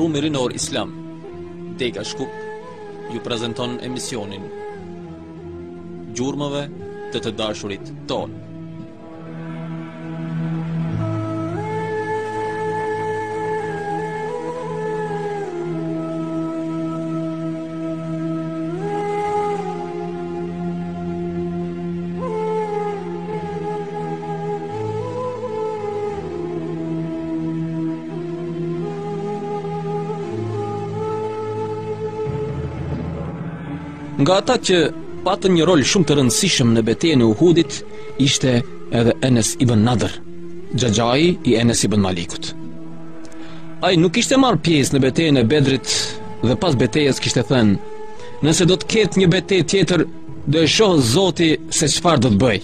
Forum Rinor Islam, Dega Shkup, ju prezanton emisionin Gjurmëve të dashurit tonë. Nga ata që patën një rol shumë të rëndësishëm në betejën e Uhudit ishte edhe Enes ibn Nadr, xhaxhai i Enes ibn Malikut. Ai nuk ishte marrë pjesë në betejën e Bedrit dhe pas betejës kishte thënë: "Nëse do të ketë një betejë tjetër, do e shoh Zoti se çfarë do të bëj."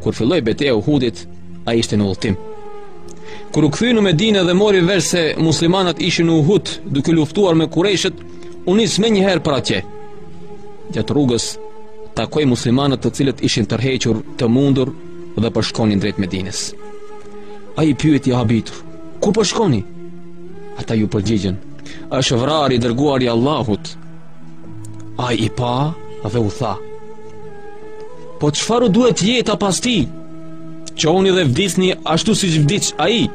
Kur filloi beteja e Uhudit, ai ishte në udhtim. Kur u kthye në Medinë dhe mori vesh se muslimanat ishin në Uhud duke luftuar me Kurejshët, u nis menjëherë për atje. Gjatë rrugës takoi muslimanët të cilët ishin tërhequr, të mundur dhe po shkonin drejt Medinës. Ai i pyeti i habitur: "Ku po shkoni?" Ata ju përgjigjen: "Është vrarë i dërguari i Allahut." Ai i pa dhe u tha: "Po çfarë duhet jeta pas ti? Qoni dhe vdisni ashtu siç vdiq ai."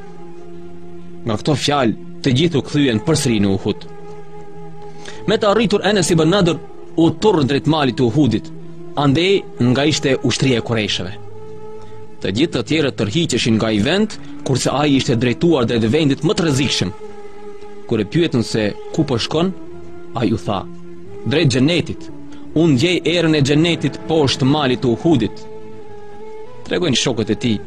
Nga këto fjalë të gjithë u kthyen përsëri në Uhud. Me të arritur Enes ibn Nadr u turr drejt malit të Uhudit, andej nga ishte ushtria e Kurejshëve. Të gjithë të tjerët tërhiqeshin nga ai vend, kurse ai ishte drejtuar drejt vendit më të rrezikshëm. Kur e pyetën se ku po shkon, ai u tha: "Drejt xhenetit. Unë ndjej erën e xhenetit poshtë malit të Uhudit." Tregojnë shokët e tij: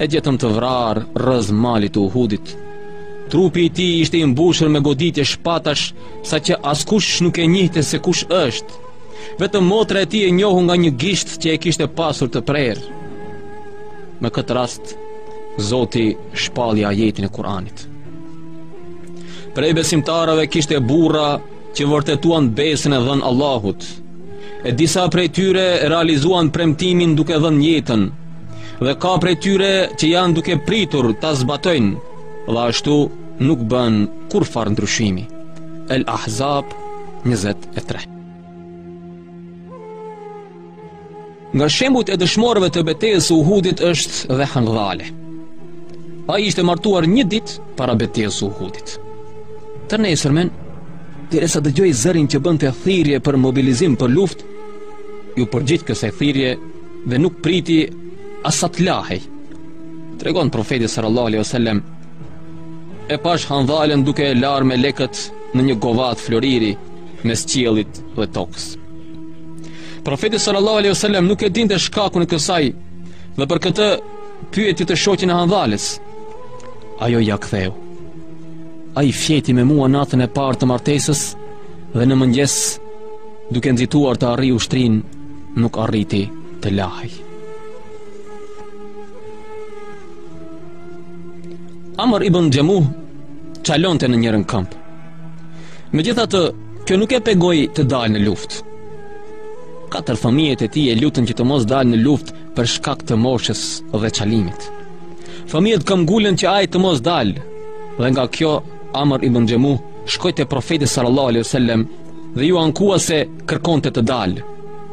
"E gjetëm të vrarë rrez malit të Uhudit. Trupi i tij ishte i mbushur me goditje shpatash, saqë askush nuk e njihte se kush është. Vetëm motra e tij e njohu nga një gisht që e kishte pasur të prerë." Në këtë rast, Zoti shpalli ajetin e Kuranit. Prej besimtarëve kishte burra që vërtetuan besën e dhënë Allahut. E disa prej tyre realizuan premtimin duke dhënë jetën, dhe ka prej tyre që janë duke pritur ta zbatojnë, dhe ashtu nuk bën kur farë ndryshimi. El Ahzab 23. Nga shembujt e dëshmorëve të betejës së Uhudit është dhe Handhale. Ai ishte martuar një ditë para betejës së Uhudit. Të nesërmen, derisa dëgjoi zërin që bënte thirrje për mobilizim për luftë, ju përgjigj kësaj thirrje dhe nuk priti as sa të lahej. Tregon profeti sallallahu alaihi wasallam: "E pash Handhalen duke e larë me lekët në një govat floriri mes qiellit dhe tokës." Profeti sallallahu alaihi wasallam nuk e dinte shkakun e kësaj dhe për këtë pyeti të shoqin e Handhales. Ajo ja ktheu: "Ai fjeti me mua natën e parë të martesës dhe në mëngjes, duke nxituar të arrijë ushtrinë, nuk arriti të lahej." Amr ibn Jamuh çalonte në njërën këmp. Megjithatë, kjo nuk e pegoi të dalë në luftë. 4 fëmijët e tij e lutën që të mos dalë në luftë për shkak të moshës dhe çalimit. Fëmijët këmbgulën që ai të mos dalë, dhe nga kjo Amr ibn Jamuh shkoi te profeti sallallahu alaihi wasallam dhe ju ankua se kërkonte të dalë,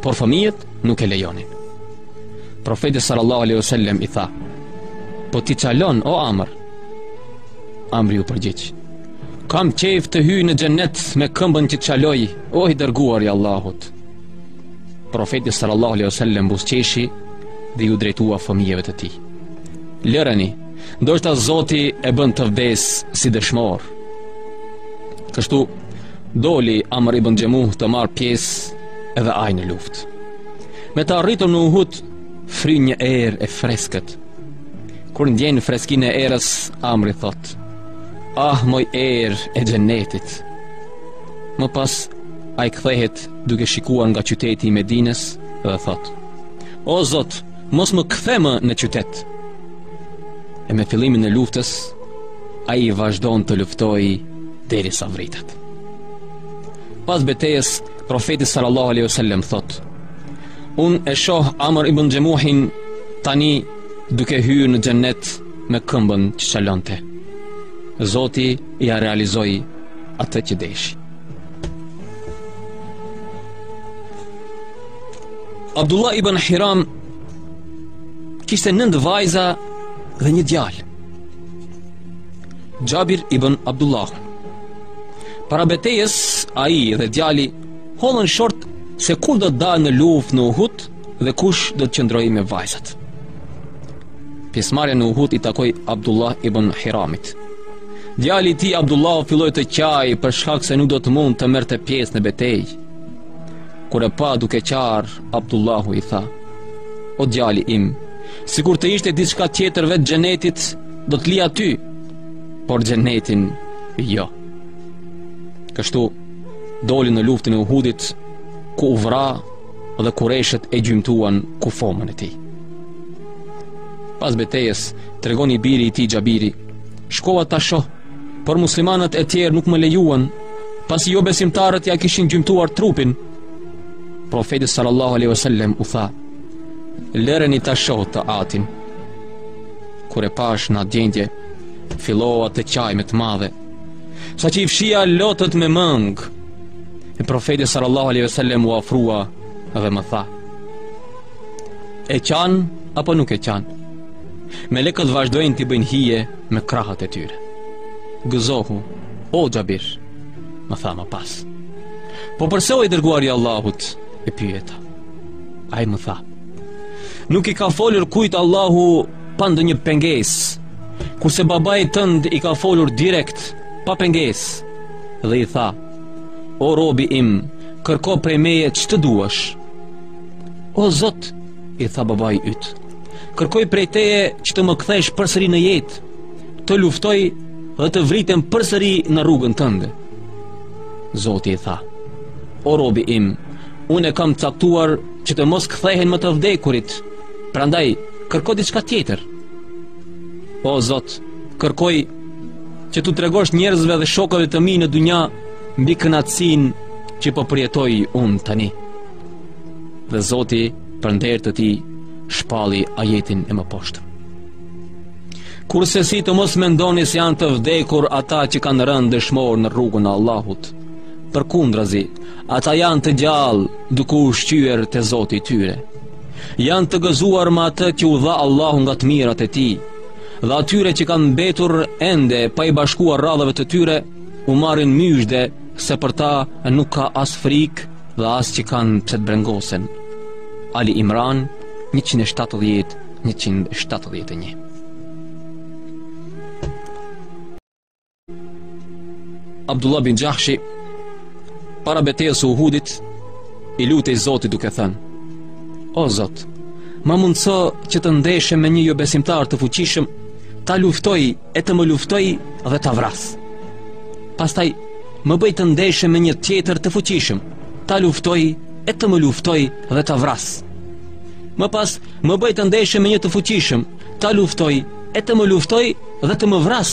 por fëmijët nuk e lejonin. Profeti sallallahu alaihi wasallam i tha: "Po ti çalon o Amr?" Amri u përgjigj: "Kam qejf të hyj në xhenet me këmbën që çaloj, o i dërguari i Allahut." Profeti sallallahu alaihi wasallam buzëqeshi dhe ju drejtua fëmijëve të tij: "Lëreni, ndoshta Zoti e bën të vdes si dëshmor." Kështu doli Amr ibn Jamuh të marrë pjesë edhe ai në luftë. Me të arritur në Uhud, fri një erë e freskët. Kur ndjen freskinë e erës, Amri thot: "Ah, moj erë e xhenetit." Më pas ai kthehet duke shikuar nga qyteti i Medinës dhe thot: "O Zot, mos më kthe më në qytet." E me fillimin e luftës, ai vazhdon të luftojë derisa vritet. Pas betejës, profeti sallallahu alaihi wasallam thot: "Unë e shoh Amr ibn Jamuhin tani duke hyrë në xhennet me këmbën që çalonte." Zoti ja realizoi atë që deshi. Abdullah ibn Hiram kishte 9 vajza dhe një djalë, Gjabir ibn Abdullah. Para betejës, ai dhe djali hollën short se kur do të dalë në luftë në Uhud dhe kush do të qëndrojë me vajzat. Pjesëmarrja në Uhud i takoi Abdullah ibn Hiramit. Djali i tij Abdullah filloi të qaj për shkak se nuk do të mund të merrte pjesë në betejë. Kur e pa duke qarë, Abdullahu i tha: "O djali im, sikur të ishte diçka tjetër vetë xhenetit, do të lija ty, por xhenetin jo." Kështu doli në luftën e Uhudit, ku u vra dhe Kureshët e gjymtuan kufomën e tij. Pas betejës, tregon i biri i tij Gjabiri: "Shkova ta shoh, por muslimanët e tjerë nuk më lejuan, pasi jo besimtarët ja kishin gjymtuar trupin." Profeti sallallahu alaihi wasallam u tha: "Lëreni ta shoh të atin." Kur e pash në atë gjendje, fillova të qaj me të madhe, sa që i fshia lotët me mëng. E profeti sallallahu alaihi wasallam u ofrua dhe më tha: "E qan apo nuk e qan?" Melekët vazhdojnë t'i bëjnë hije me krahët e tyre. "Gëzohu, o Gjabir," më tha më pas. "Po përse o i dërguari i Allahut?" e pyeta. Ai më tha: "Nuk i ka folur kujt Allahu pa ndonjë pengesë, kurse babai tënd i ka folur direkt, pa pengesë." Dhe i tha: "O robi im, kërko prej meje ç'të duash." "O Zot," i tha babai yt, "kërkoj prej teje që të më kthesh përsëri në jetë, të luftoj dhe të vritem përsëri në rrugën tënde." Zoti i tha: "O robi im, unë e kam caktuar që të mos kthehen më të vdekurit, prandaj kërko diçka tjetër." "O Zot, kërkoj që tu tregosh njerëzve dhe shokëve të mi në dunja mbi kënaqësinë që po përjetoj unë tani." Dhe Zoti për nder të tij shpalli ajetin e mëposhtëm: "Kurse si të mos mendoni se janë të vdekur ata që kanë rënë dëshmor në rrugën e Allahut, përkundrazi, ata janë të gjallë duke u shqyer te Zoti i tyre. Janë të gëzuar me atë që u dha Allahu nga të mirat e tij, dhe atyre që kanë mbetur ende pa i bashkuar radhave të tyre, u marrin myshde se për ta nuk ka as frikë dhe as që kanë pse të brengosen." Ali Imran 170-171. Abdullah bin Gjahshi para betejës së Uhudit i lutej Zotit duke thënë: "O Zot, ma mundso që të ndeshem me një jo besimtar të fuqishëm, ta luftoj e të më luftoj dhe ta vras. Pastaj më bëj të ndeshem me një tjetër të fuqishëm, ta luftoj e të më luftoj dhe ta vras. Më pas më bëj të ndeshem me një të fuqishëm, ta luftoj e të më luftoj dhe të më vras.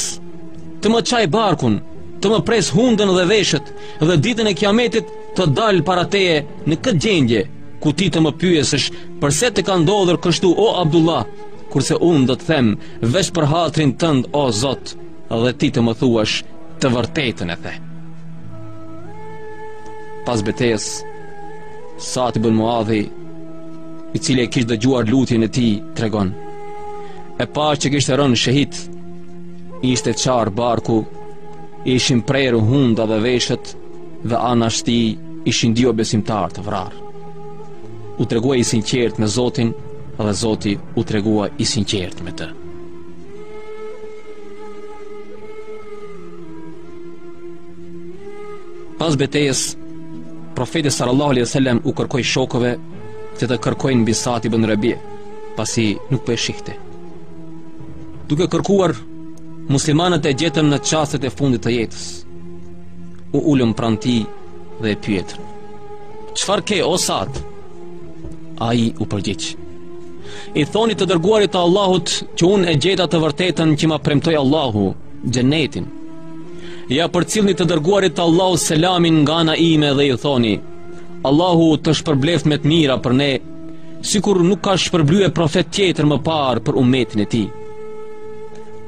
Të më çaj barkun, të më pres hundën dhe veshët, dhe ditën e Kiametit të dal para teje në këtë gjendje, ku ti të më pyesësh përse të ka ndodhur kështu o Abdullah, kurse unë do të them veç për hatrin tënd o Zot, dhe ti të më thuash të vërtetën e the." Pas betejës, Sa'd ibn Muadhi, i cili e kishte dëgjuar lutjen e tij, tregon: "E pa që kishte rënë shahid, ishte çar barku, ishin prerë hunda dhe veshët, dhe anash tij ishin dio besimtar të vrarë. U tregua i sinqert me Zotin, dhe Zoti u tregua i sinqert me të." Pas betejës, profeti sallallahu alaihi wasallam u kërkoi shokëve që të kërkojnë mbi Sa'd ibn Rabi', pasi nuk po e shihte. Duke kërkuar, muslimanët e gjetën në çastet e fundit të jetës. U ulëm pranë tij dhe e pyetën: "Çfarë ke o Sa'd?" Ai u përgjigj: "I thoni të dërguarit të Allahut që unë e gjeta të vërtetën që ma premtoi Allahu, xhenetin. Ja përcillni të dërguarit të Allahut selamin nga ana ime dhe i thoni: Allahu të shpërbleft me të mira për ne, sikur nuk ka shpërblyer profet tjetër më parë për ummetin e tij."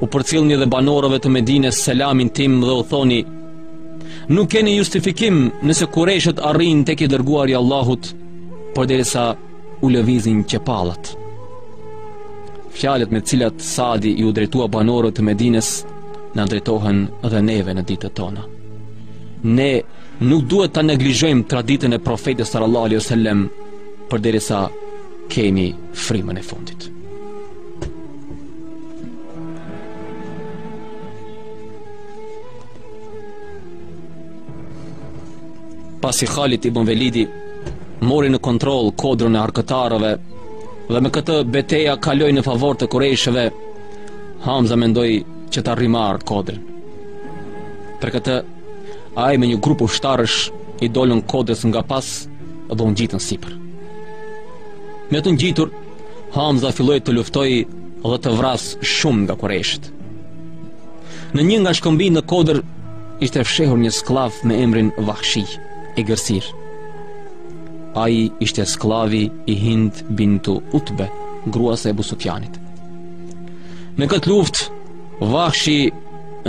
u përcjellni dhe banorëve të Medines selamin tim dhe u thoni: nuk keni justifikim nëse Kureshët arrin tek i dërguari i Allahut, përderisa u lëvizin qepallat. Fjalët me cilat Saadi i u drejtua banorëve të Medines na drejtohen edhe neve në ditët tona. Ne nuk duhet ta neglizhojmë traditën e profetit sallallahu alaihi wasallam, përderisa kemi frymën e fundit. Pasi Khalid ibn Velidi mori në kontroll kodrën e arkëtarëve dhe me këtë betejë kaloi në favor të Kureshëve, Hamza mendoi që ta rrimar kodrën. Për këtë, ai me një grup ushtarësh i dolën kodrës nga pas dhe u ngjitën sipër. Me të ngjitur, Hamza filloi të luftojë dhe të vras shumë nga Kureshët. Në një nga shkëmbijtë në kodër ishte fshehur një sklav me emrin Vahshi, i Gërsir. Ai ishte sklavi i Hind bintu Utbe, gruas e Ebu Sufjanit. Në këtë luftë, Vahshi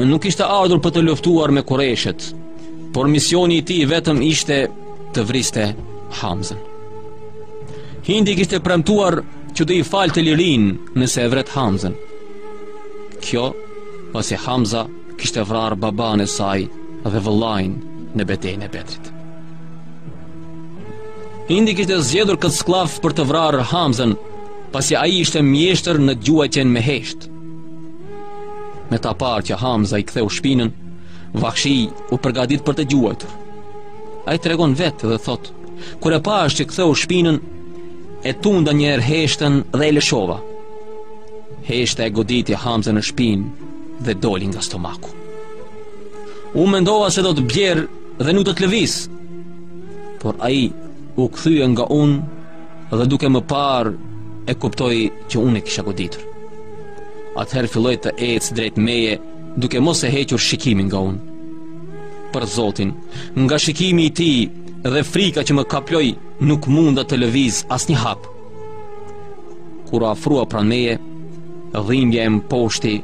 nuk ishte ardhur për të luftuar me Kureshët, por misioni i tij vetëm ishte të vriste Hamzën. Hindi kishte premtuar që do i falte lirinë nëse e vret Hamzën. Kjo pasi Hamza kishte vrarë baban e saj dhe vëllain në betejën e Bedrit. Hindi kishte zgjedhur këtë sklav për të vrarë Hamzën, pasi ai ishte mjeshtër në gjuajtjen me heshtë. Me ta parë që Hamza i ktheu shpinën, Vahshi u përgatit për të gjuajtur. Ai tregon vetë dhe thot: kur e pash që ktheu shpinën, e tunda njëherë heshtën dhe e lëshova. Heshta e goditi Hamzën në shpinë dhe doli nga stomaku. U mendova se do të bjerë dhe nuk do të lëviz, por ai u kthye nga unë dhe duke më parë e kuptoi që unë e kisha goditur. Atëherë filloi të ecë drejt meje, duke mos e hequr shikimin nga unë. Për Zotin, nga shikimi i tij dhe frika që më kaploi, nuk munda të lëviz asnjë hap. Kur u afrua pranë meje, dhimbja e mposhti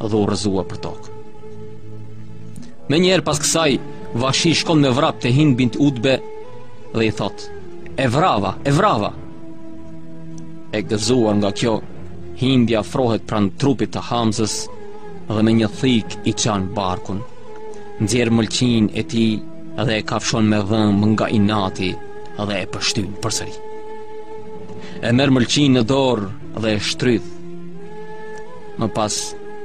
dhe u rrëzua për tokë. Menjëherë pas kësaj, Vahshi shkon me vrap te Hind bint Utbe dhe i thot: e vrava, e vrava. E gëzuar nga kjo, Hindi afrohet pranë trupit të Hamzës dhe me një thik i çan barkun, nxjerr mëlçin e tij dhe e kafshon me dhëmb nga inati dhe e përshtyn përsëri. E merr mëlçin në dorë dhe e shtrydh. Më pas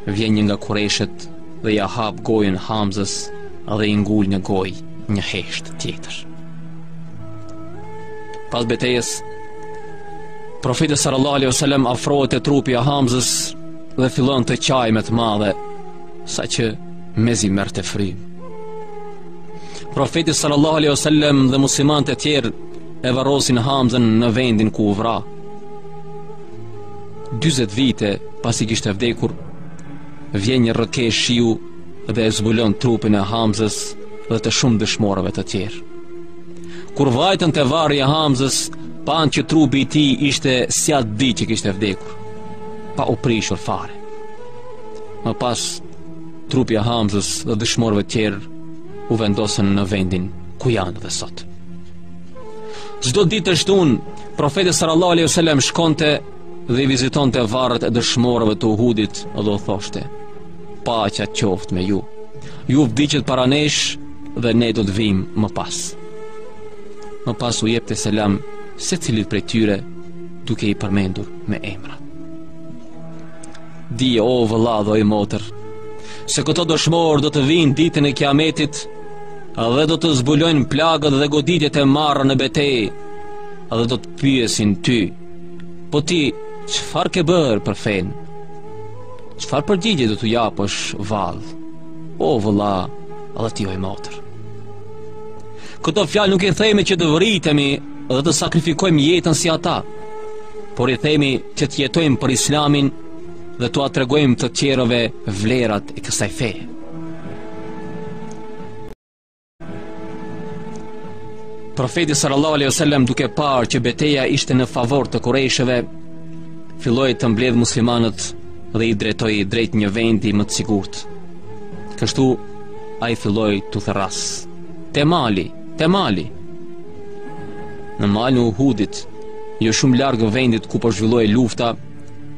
vjen një nga Kureshët dhe ja hap gojën Hamzës dhe i ngul në gojë një hesht tjetër. Pas betejës, profeti sallallahu alaihi wasallam afrohet te trupi i Hamzës dhe fillon të qajë me të madhe, saqë mezi merrte frym. Profeti sallallahu alaihi wasallam dhe muslimanët e tjerë e varrosin Hamzën në vendin ku u vra. 40 vite pasi kishte vdekur, vjen një rrëkesh shiu dhe e zbulon trupin e Hamzës dhe të shumë dëshmorëve të tjerë. Kur vajtën te varri i Hamzës, pan që trupi i tij ishte si atë ditë që kishte vdekur, pa u prishur fare. Më pas, trupi i Hamzës dhe dëshmorëve të tjerë u vendosën në vendin ku janë dhe sot. Çdo ditë të shtunë, profeti sallallahu alaihi wasallam shkonte dhe i vizitonte varret e dëshmorëve të Uhudit dhe u thoshte: paqja qoftë me ju. Ju vdiqet para nesh dhe ne do të vim më pas. Më pas u jepte selam secilit prej tyre, duke i përmendur me emra. Dije o vëlla dhe o motër, se këto dëshmorë do të vinë ditën e Kiametit dhe do të zbulojnë plagët dhe goditjet e marra në betejë dhe do të pyesin ty: po ti çfarë ke bërë për fen? Çfarë përgjigje do t'u japësh vallë, o vëlla dhe ti o motër? Këto fjalë nuk i themi që të vritemi dhe të sakrifikojmë jetën si ata, por i themi që të jetojmë për Islamin dhe t'u tregojmë të tjerëve vlerat e kësaj feje. Profeti sallallahu alaihi wasallam, duke parë që betejë ishte në favor të Kureshëve, filloi të mbledh muslimanët dhe i drejtoi drejt një vendi më të sigurt. Kështu ai filloi të therras. Te mali. Në malin e Uhudit, jo shumë larg vendit ku po zhvillohej lufta,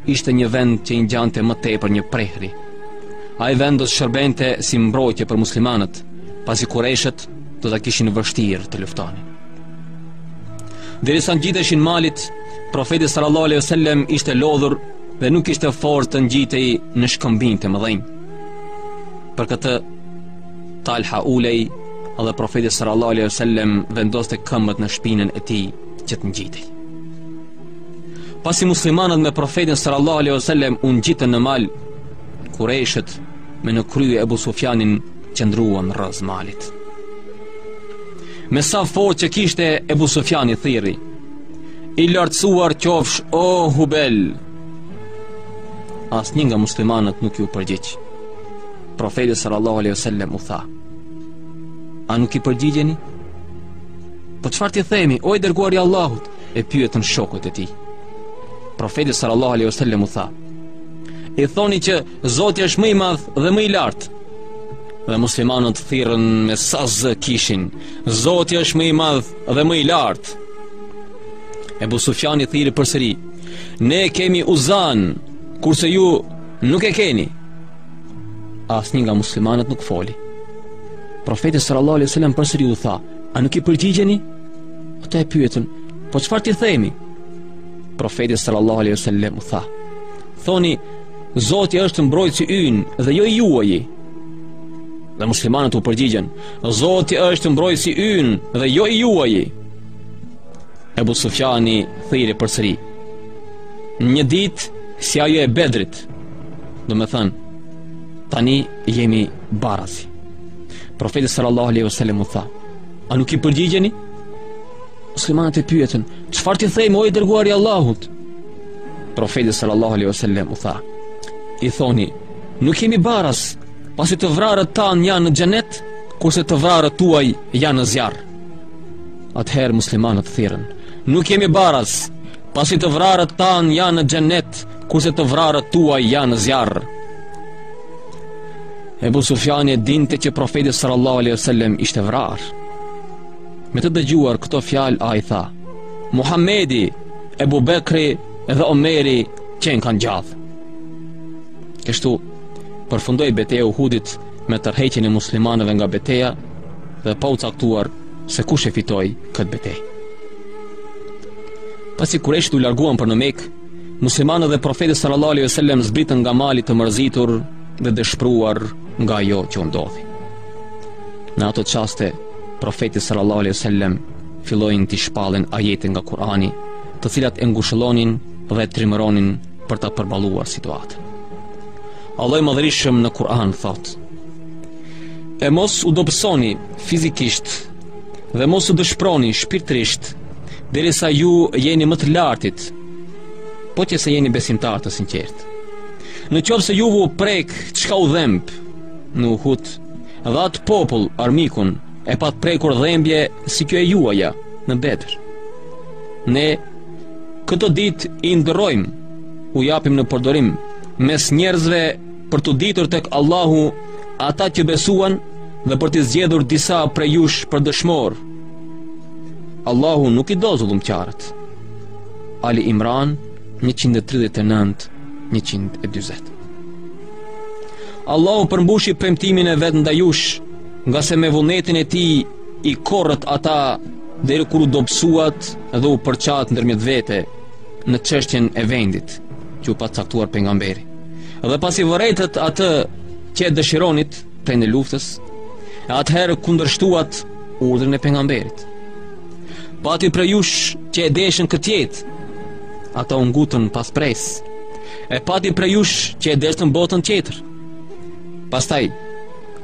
ishte një vend që i ngjante më tepër një prehri. Ai vend do të shërbente si mbrojtje për muslimanët, pasi kureshët do ta kishin vështirë të luftonin. Derisa ngjiteshin malit, profeti sallallahu alejhi wasallam ishte lodhur dhe nuk ishte forcë të ngjitej në shkëmbim të mëdhenj. Për këtë Talha ulej dhe profeti sallallahu alejhi wasallam vendoste këmbët në shpinën e tij që të ngjitej. Pasi muslimanët me profetin sallallahu alejhi wasallam u ngjitën në mal, kureshët me në krye Ebu Sufjanin qëndruan rreth malit. Me sa forcë që kishte Ebu Sufjani thirri: "I lartësuar qofsh o Hubel!" Asnjë nga muslimanët nuk ju përgjigj. Profeti sallallahu alejhi wasallam u tha: "A nuk i përgjigjeni?" "Po çfarë ti themi, o i dërguari i Allahut?" e pyetën shokët e tij. Profeti sallallahu alejhi wasallam u tha: "I thoni që Zoti është më i madh dhe më i lartë." Dhe muslimanët thirrën me sa zë kishin: "Zoti është më i madh dhe më i lartë." Ebu Sufjani thiri përsëri: "Ne kemi Uzan, kurse ju nuk e keni." Asnjë nga muslimanët nuk foli. Profeti sallallahu alejhi wasallam përsëri u tha: "A nuk i përgjigjeni?" Ata e pyetën: "Po çfarë ti themi?" Profeti sallallahu alejhi wasallam u tha: "Thoni, Zoti është mbrojtësi ynë dhe jo i juaji." Dhe muslimanët u përgjigjen: "Zoti është mbrojtësi ynë dhe jo i juaji." Ebu Sufjani thiri përsëri: "Një ditë si ajo e Bedrit, do me thënë, tani jemi barazi." Profeti sallallahu alejhi wasallam u tha: "A nuk i përgjigjeni?" Muslimanët e pyetën: "Çfarë ti themi, o i dërguari i Allahut?" Profeti sallallahu alejhi wasallam u tha: "I thoni, nuk jemi baraz, pasi të vrarët tanë janë në xhenet, kurse të vrarët tuaj janë në zjarr." Atëherë muslimanët thirrën: "Nuk jemi baraz, pasi të vrarët tanë janë në xhenet, kurse të vrarët tuaj janë në zjarr." Ebu Sufjani dinte që profeti sallallahu alejhi wasallam ishte vrarë. Me të dëgjuar këto fjalë, ai tha: "Muhamedi, Ebu Bekri dhe Omeri qenë kanë gjallë." Kështu përfundoi betejë e Uhudit me tërheqjen e muslimanëve nga betejë dhe pa u caktuar se kush e fitoi këtë betejë. Pasi kureshët u larguan për në Mekë, muslimanët dhe profeti sallallahu alejhi wasallam zbritën nga mali të mërzitur dhe dëshpëruar nga ajo që u ndodhi. Në ato çaste, profeti sallallahu alejhi wasallam fillojnë të shpallin ajete nga Kurani, të cilat e ngushëllonin dhe trimëronin për ta përballuar situatën. Allahu i Madhërisht në Kur'an thot: "E mos u dobësoni fizikisht dhe mos u dëshproni shpirtërisht, derisa ju jeni më të lartit, po që se jeni besimtar të sinqertë. Në qoftë se ju u prek çka u dhemb në Uhud, dhe atë popull armikun e pat prekur dhembje si kjo e juaja në Bedr, ne këto ditë i ndërrojmë, u japim në përdorim mes njerëzve për të ditur tek Allahu ata që besuan dhe për të zgjedhur disa prej jush për dëshmor. Allahu nuk i do zullumqtarët." Ali Imran 139-140. Allahu përmbushi premtimin e vet ndaj jush, nga se me vullnetin e tij i korrët ata deri kur u dobësuat dhe u përçat ndërmjet vete në çështjen e vendit që u pa caktuar pejgamberi. Dhe pasi vërejtët atë që e dëshironit prej në luftës, e atëherë kundërshtuat urdhrin e pejgamberit. Pati për jush që e deshin këtë jetë, ata u ngutën pas pres, e pati për jush që e deshin botën tjetër. Pastaj,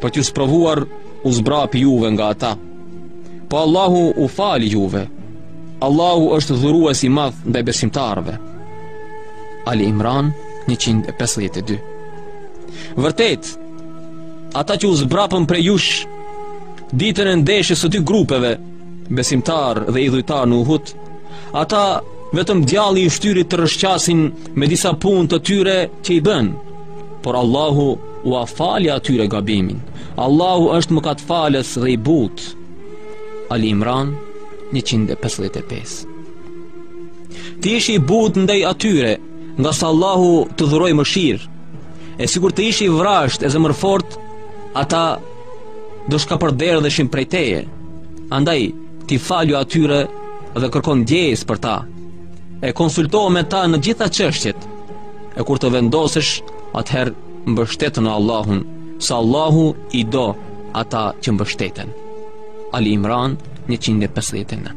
për t'ju sprovuar, u zbrapi juve nga ata. Po Allahu u fali juve. Allahu është dhurues i madh ndaj besimtarëve. Ali Imran 152. Vërtet, ata që u zbrapën prej jush ditën e ndeshjes së dy grupeve, besimtar dhe idhujtar në Uhud, ata vetëm djalli i shtyrit të rëshqasin me disa punë të tyre që i bën, por Allahu u afali atyre gabimin. Allahu është mëkatfalës dhe i butë. Ali Imran 155. Ti ishi i butë ndaj atyre, nga sa Allahu të dhuroj mëshirë, e sigur të ishi i vrasht e zemërfort, ata do shkapërderdheshin prej teje. Andaj ti falju atyre dhe kërkon ndjes për ta, e konsultohu me ta në gjitha çështjet, e kur të vendosesh, atëherë mbështet në Allahun, sa Allahu i do ata që mbështeten. Ali Imran 159.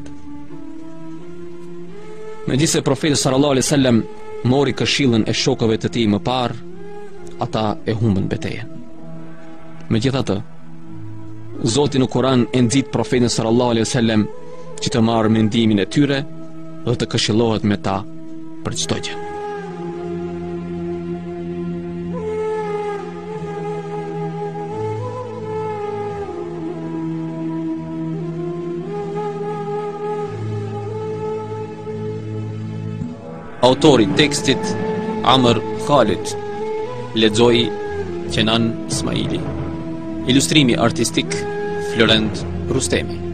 Megjithse profeti sallallahu alaihi wasallam mori këshillën e shokëve të tij më parë, ata e humbën betejën. Megjithatë, Zoti në Kur'an e nxit profetin sallallahu alaihi wasallam që të marrë mendimin e tyre dhe të këshillohet me ta për çdo gjë. Autori tekstit Amr Khalid, lexoi Kenan Ismaili, ilustrimi artistik Florent Rustemi.